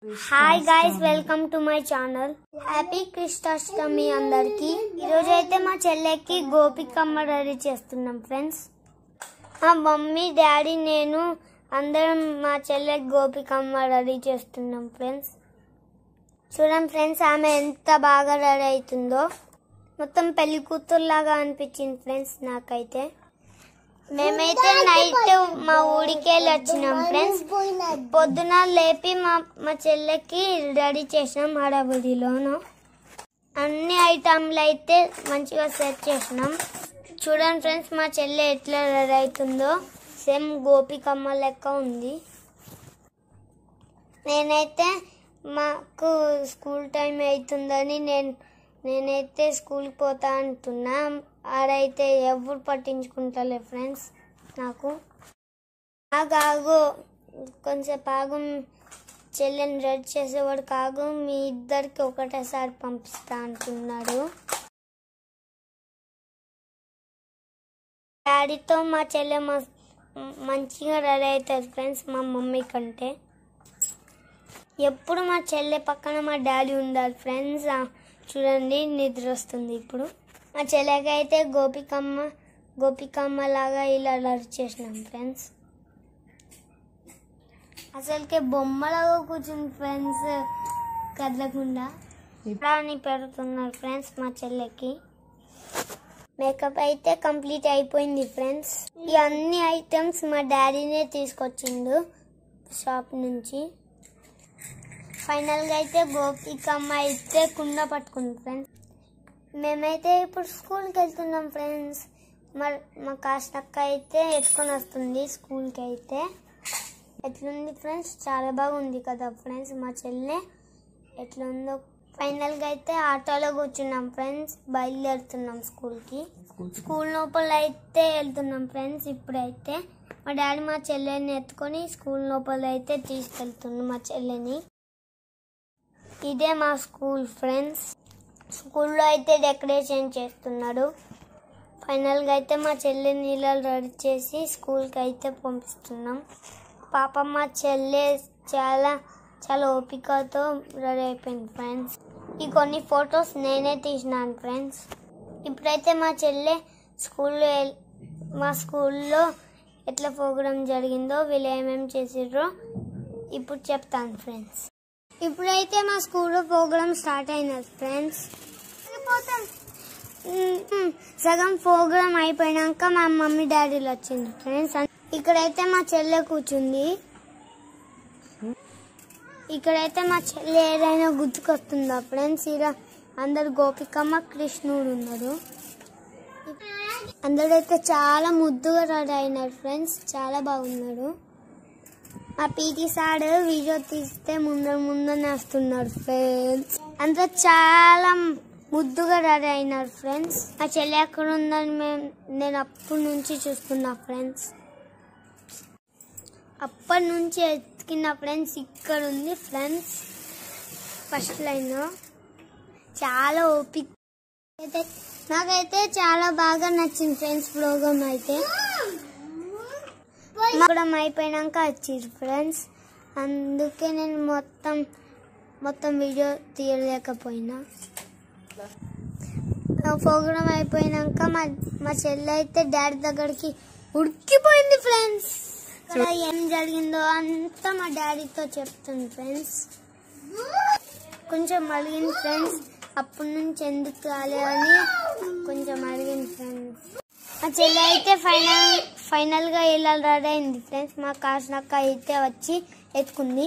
Hi guys, welcome to my channel. Happy Krishnashtami అందరికి. ఈరోజు అయితే మా చెల్లెకి గోపికమ్మ రెడీ చేస్తున్నాం ఫ్రెండ్స్. మా మమ్మీ, డాడీ, నేను అందరం మా చెల్లెకి గోపికమ్మ రెడీ చేస్తున్నాం ఫ్రెండ్స్. చూడండి ఫ్రెండ్స్, ఆమె ఎంత బాగా రెడీ అవుతుందో. మొత్తం పెళ్లి కూతురులాగా అనిపించింది ఫ్రెండ్స్ నాకైతే. మేమైతే నైట్ మా ఊరికి వెళ్ళి వచ్చినాం ఫ్రెండ్స్. పొద్దున లేపి మా చెల్లెకి రెడీ చేసినాం హడాబుడిలోను. అన్ని ఐటమ్లు అయితే మంచిగా సెట్ చేసినాం. చూడండి ఫ్రెండ్స్, మా చెల్లె ఎట్లా రెడీ అవుతుందో. సేమ్ గోపికమ్మ లెక్క ఉంది. నేనైతే మాకు స్కూల్ టైం అవుతుందని నేనైతే స్కూల్కి పోతా అంటున్నా. ఆడైతే ఎవరు పట్టించుకుంటలే ఫ్రెండ్స్. నాకు కొంచెంసేపు ఆగు, చెల్లెని రెడీ చేసేవాడు కాగు, మీ ఇద్దరికి ఒకటేసారి పంపిస్తా అంటున్నాడు. డాడీతో మా చెల్లె మంచిగా రెడీ అవుతుంది ఫ్రెండ్స్, మా మమ్మీ కంటే. ఎప్పుడు మా చెల్లె పక్కన మా డాడీ ఉండాలి ఫ్రెండ్స్. చూడండి, నిద్ర వస్తుంది ఇప్పుడు. మా చెల్లెకి అయితే గోపికమ్మ లాగా ఇలా రెడీ చేసినాం ఫ్రెండ్స్. అసలుకే బొమ్మలాగా కూర్చుంది ఫ్రెండ్స్, కదలకుండా. అని పెడుతున్నారు ఫ్రెండ్స్ మా చెల్లెకి. మేకప్ అయితే కంప్లీట్ అయిపోయింది ఫ్రెండ్స్. ఈ అన్ని ఐటమ్స్ మా డాడీనే తీసుకొచ్చిండు షాప్ నుంచి. ఫైనల్గా అయితే గోపికమ్మ అయితే కుండ పట్టుకుంది ఫ్రెండ్స్. మేమైతే ఇప్పుడు స్కూల్కి వెళ్తున్నాం ఫ్రెండ్స్. మా కాస్టక్క అయితే ఎత్తుకొని వస్తుంది స్కూల్కి. అయితే ఎట్లుంది ఫ్రెండ్స్? చాలా బాగుంది కదా ఫ్రెండ్స్. మా చెల్లె ఎట్లుందో. ఫైనల్గా అయితే ఆటోలో కూర్చున్నాం ఫ్రెండ్స్. బయలుదేరుతున్నాం స్కూల్కి. స్కూల్ లోపల అయితే వెళ్తున్నాం ఫ్రెండ్స్. ఇప్పుడైతే మా డాడీ మా చెల్లెని ఎత్తుకొని స్కూల్ లోపల అయితే తీసుకెళ్తున్నాం మా చెల్లెని. ఇదే మా స్కూల్ ఫ్రెండ్స్. స్కూల్లో అయితే డెకరేషన్ చేస్తున్నాడు. ఫైనల్గా అయితే మా చెల్లె నీళ్ళలు రెడీ చేసి స్కూల్కి అయితే పంపిస్తున్నాం. పాప మా చెల్లె చాలా ఓపికతో రెడీ అయిపోయింది ఫ్రెండ్స్. ఈ కొన్ని ఫొటోస్ నేనే తీసినాను ఫ్రెండ్స్. ఇప్పుడైతే మా చెల్లె మా స్కూల్లో ఎట్లా ప్రోగ్రామ్ జరిగిందో, వీళ్ళు ఏమేమి చేసిర్రో ఇప్పుడు చెప్తాను ఫ్రెండ్స్. ఇప్పుడైతే మా స్కూల్లో ప్రోగ్రామ్ స్టార్ట్ అయినది ఫ్రెండ్స్. సగం ప్రోగ్రామ్ అయిపోయినాక మా మమ్మీ డాడీలు వచ్చింది ఫ్రెండ్స్. ఇక్కడైతే మా చెల్లె కూర్చుంది. ఇక్కడైతే మా చెల్లె ఏదైనా గుర్తుకొస్తుందా ఫ్రెండ్స్? ఇలా అందరు గోపికమ్మ, కృష్ణుడు ఉన్నారు. అందరైతే చాలా ముద్దుగా రెడీ అయినారు ఫ్రెండ్స్. చాలా బాగున్నారు. మా పీటీ సార్ వీడియో తీస్తే ముందరనే వస్తున్నారు ఫ్రెండ్స్. అంతా చాలా ముద్దుగా రెడీ అయినారు ఫ్రెండ్స్. మా చెల్లి ఎక్కడ ఉందని నేను అప్పటి నుంచి చూస్తున్నా ఫ్రెండ్స్. అప్పటి నుంచి ఎత్తుకున్న ఫ్రెండ్స్. ఇక్కడ ఉంది ఫ్రెండ్స్ ఫస్ట్ లైన్. చాలా ఓపిక. నాకైతే చాలా బాగా నచ్చింది ఫ్రెండ్స్ ప్రోగ్రామ్ అయితే. ప్రోగ్రామ్ అయిపోయినాక వచ్చింది ఫ్రెండ్స్. అందుకే నేను మొత్తం వీడియో తీయలేకపోయినా. ప్రోగ్రామ్ అయిపోయినాక మా చెల్లె అయితే డాడీ దగ్గరికి ఉడికిపోయింది ఫ్రెండ్స్. ఏం జరిగిందో అంతా మా డాడీతో చెప్తుంది ఫ్రెండ్స్. కొంచెం అడిగింది ఫ్రెండ్స్. అప్పటి నుంచి ఎందుకు రాలేదని కొంచెం అడిగింది ఫ్రెండ్స్. మా చెల్లె అయితే ఫైనల్గా ఇలా రెడీ అయింది ఫ్రెండ్స్. మా కాస్నక్క అయితే వచ్చి ఎత్తుకుంది.